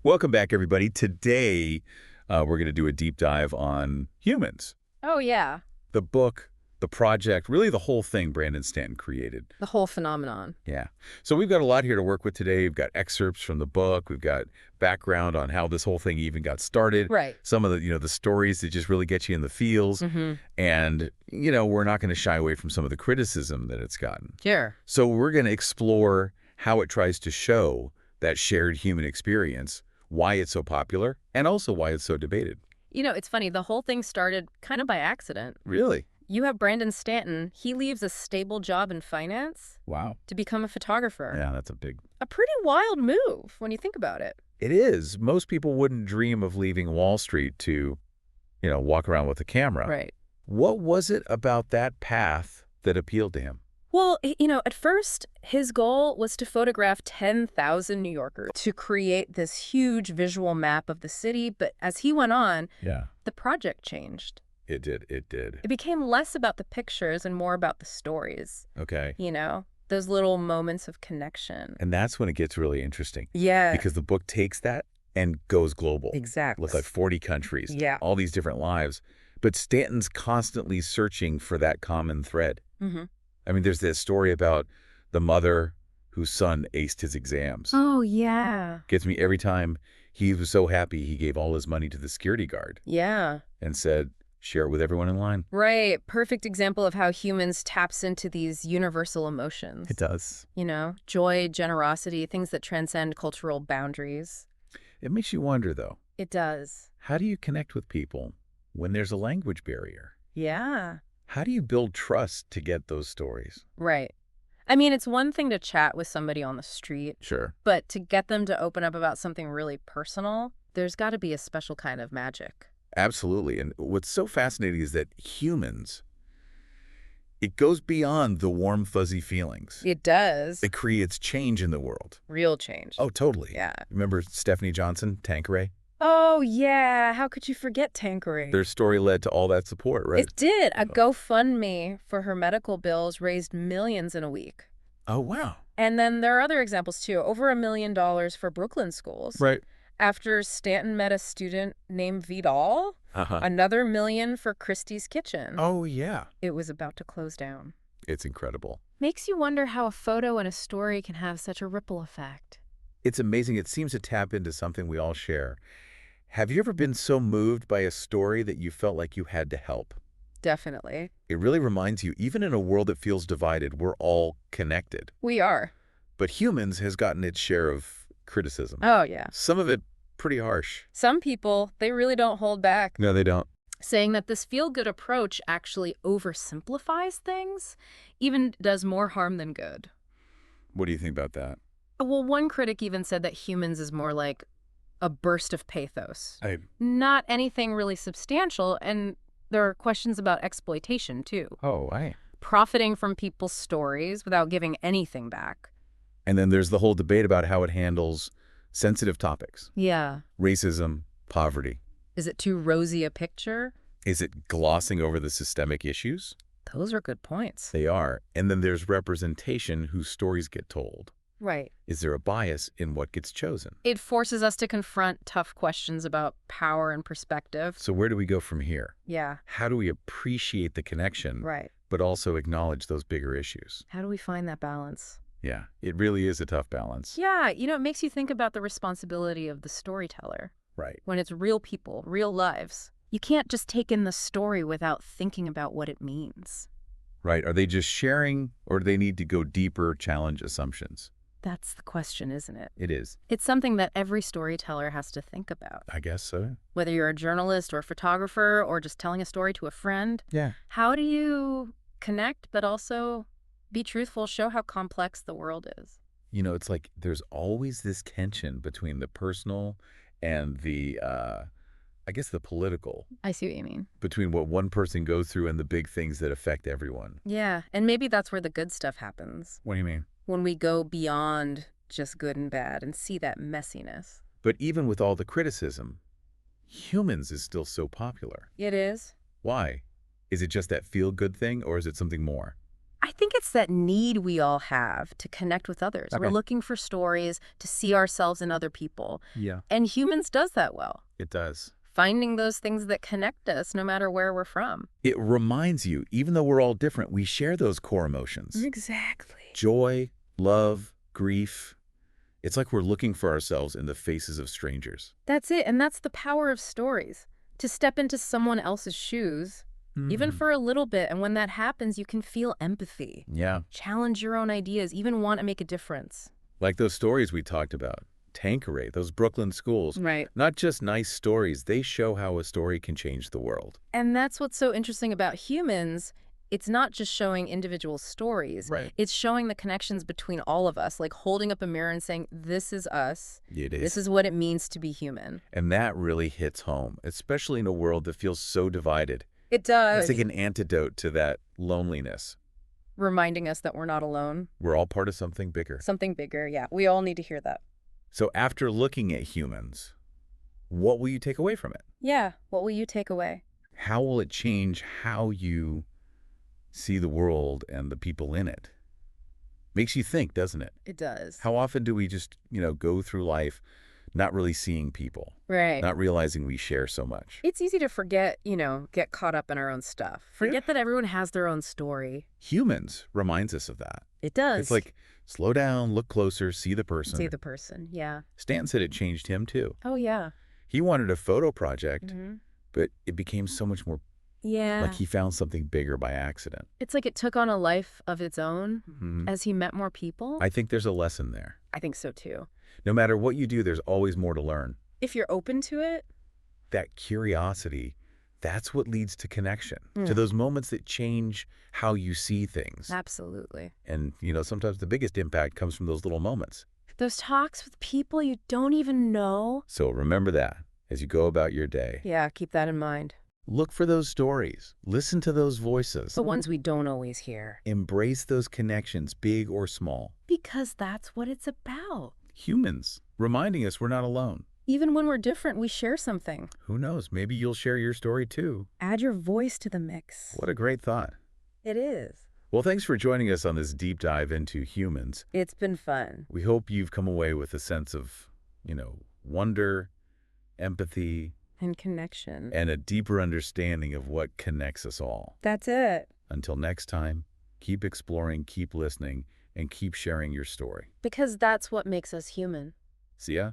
Welcome back, everybody. Today, we're going to do a deep dive on humans. Oh, yeah. The book, the project, really the whole thing Brandon Stanton created. The whole phenomenon. Yeah. So we've got a lot here to work with today. We've got excerpts from the book. We've got background on how this whole thing even got started. Right. Some of the stories that just really get you in the feels. And, we're not going to shy away from some of the criticism that it's gotten. Sure. So we're going to explore how it tries to show that shared human experience, why it's so popular, and also why it's so debated. It's funny. The whole thing started kind of by accident. Really? You have Brandon Stanton. He leaves a stable job in finance Wow. to become a photographer. Yeah, that's a pretty wild move when you think about it. It is. Most people wouldn't dream of leaving Wall Street to, walk around with a camera. Right. What was it about that path that appealed to him? Well, at first, his goal was to photograph 10,000 New Yorkers to create this huge visual map of the city. But as he went on, Yeah. the project changed. It did. It became less about the pictures and more about the stories. Okay. Those little moments of connection. And that's when it gets really interesting. Yeah. Because the book takes that and goes global. Exactly. With like 40 countries. Yeah. All these different lives. But Stanton's constantly searching for that common thread. Mm-hmm. I mean, there's this story about the mother whose son aced his exams. Oh, yeah. Gets me every time. He was so happy he gave all his money to the security guard Yeah. and said, share it with everyone in line. Right. Perfect example of how humans taps into these universal emotions. It does. Joy, generosity, things that transcend cultural boundaries. It makes you wonder, though, It does. how do you connect with people when there's a language barrier? Yeah. How do you build trust to get those stories? Right. I mean, it's one thing to chat with somebody on the street, Sure. but to get them to open up about something really personal, there's got to be a special kind of magic. Absolutely. And what's so fascinating is that humans, it goes beyond the warm, fuzzy feelings. It does. It creates change in the world. Real change. Oh, totally. Yeah. Remember Stephanie Johnson, Tanqueray? Oh, yeah. How could you forget Tanqueray? Their story led to all that support, right? It did. A GoFundMe for her medical bills raised millions in a week. Oh, wow. And then there are other examples, too. Over $1 million for Brooklyn schools. Right. After Stanton met a student named Vidal, another $1 million for Christie's Kitchen. Oh, yeah. It was about to close down. It's incredible. Makes you wonder how a photo and a story can have such a ripple effect. It's amazing. It seems to tap into something we all share. Have you ever been so moved by a story that you felt like you had to help? Definitely. It really reminds you, even in a world that feels divided, we're all connected. We are. But humans has gotten its share of criticism. Oh, yeah. Some of it pretty harsh. Some people, they really don't hold back. No, they don't. Saying that this feel-good approach actually oversimplifies things, even does more harm than good. What do you think about that? Well, one critic even said that humans is more like a burst of pathos. I Not anything really substantial, and there are questions about exploitation, too. Profiting from people's stories without giving anything back. And then there's the whole debate about how it handles sensitive topics. Yeah. Racism, poverty. Is it too rosy a picture? Is it glossing over the systemic issues? Those are good points. They are. And then there's representation, whose stories get told. Right. Is there a bias in what gets chosen? It forces us to confront tough questions about power and perspective. So where do we go from here? Yeah. How do we appreciate the connection, Right. but also acknowledge those bigger issues? How do we find that balance? Yeah, it really is a tough balance. Yeah, it makes you think about the responsibility of the storyteller. Right. When it's real people, real lives. You can't just take in the story without thinking about what it means. Right. Are they just sharing, or do they need to go deeper, challenge assumptions? That's the question, isn't it? It is. It's something that every storyteller has to think about. I guess so. Whether you're a journalist or a photographer or just telling a story to a friend, Yeah. how do you connect but also be truthful, show how complex the world is? It's like there's always this tension between the personal and the, I guess, the political, I see what you mean. between what one person goes through and the big things that affect everyone. Yeah, and maybe that's where the good stuff happens. What do you mean? When we go beyond just good and bad and see that messiness. But even with all the criticism, Humans is still so popular. It is. Why? Is it just that feel-good thing, or is it something more? I I think it's that need we all have to connect with others. Okay. We're looking for stories to see ourselves in other people. Yeah. And humans does that well. It does. Finding those things that connect us no matter where we're from. It reminds you, even though we're all different, we share those core emotions. Exactly. Joy, love, grief. It's like we're looking for ourselves in the faces of strangers. That's it. And that's the power of stories. To step into someone else's shoes, even for a little bit. And when that happens, you can feel empathy. Yeah. Challenge your own ideas, even want to make a difference. Like those stories we talked about. Tanqueray, those Brooklyn schools. Right. Not just nice stories, they show how a story can change the world. And that's what's so interesting about humans. It's not just showing individual stories. Right. It's showing the connections between all of us, like holding up a mirror and saying, this is us. It is. This is what it means to be human. And that really hits home, especially in a world that feels so divided. It does. It's like an antidote to that loneliness. Reminding us that we're not alone. We're all part of something bigger. Something bigger, yeah. We all need to hear that. So after looking at humans, what will you take away from it? Yeah. What will you take away? How will it change how you see the world and the people in it? Makes you think, doesn't it? It does. How often do we just, go through life not really seeing people, Right. not realizing we share so much? It's easy to forget, get caught up in our own stuff. Forget that everyone has their own story. Humans reminds us of that. It does. It's like, slow down, look closer, see the person. See the person, yeah. Stan said it changed him too. Oh, yeah. He wanted a photo project, Mm-hmm. but it became so much more Yeah. like he found something bigger by accident. It's like it took on a life of its own Mhm. as he met more people. I think there's a lesson there. I think so, too. No matter what you do, there's always more to learn. If you're open to it. That curiosity, that's what leads to connection, to Mm. those moments that change how you see things. Absolutely. And, sometimes the biggest impact comes from those little moments. Those talks with people you don't even know. So remember that as you go about your day. Yeah, keep that in mind. Look for those stories. Listen to those voices. The ones we don't always hear. Embrace those connections, big or small. Because that's what it's about. Humans, reminding us we're not alone. Even when we're different, we share something. Who knows? Maybe you'll share your story too. Add your voice to the mix. What a great thought. It is. Well, thanks for joining us on this deep dive into humans. It's been fun. We hope you've come away with a sense of, wonder, empathy, And connection. and a deeper understanding of what connects us all. That's it. Until next time, keep exploring, keep listening, and keep sharing your story. Because that's what makes us human. See ya.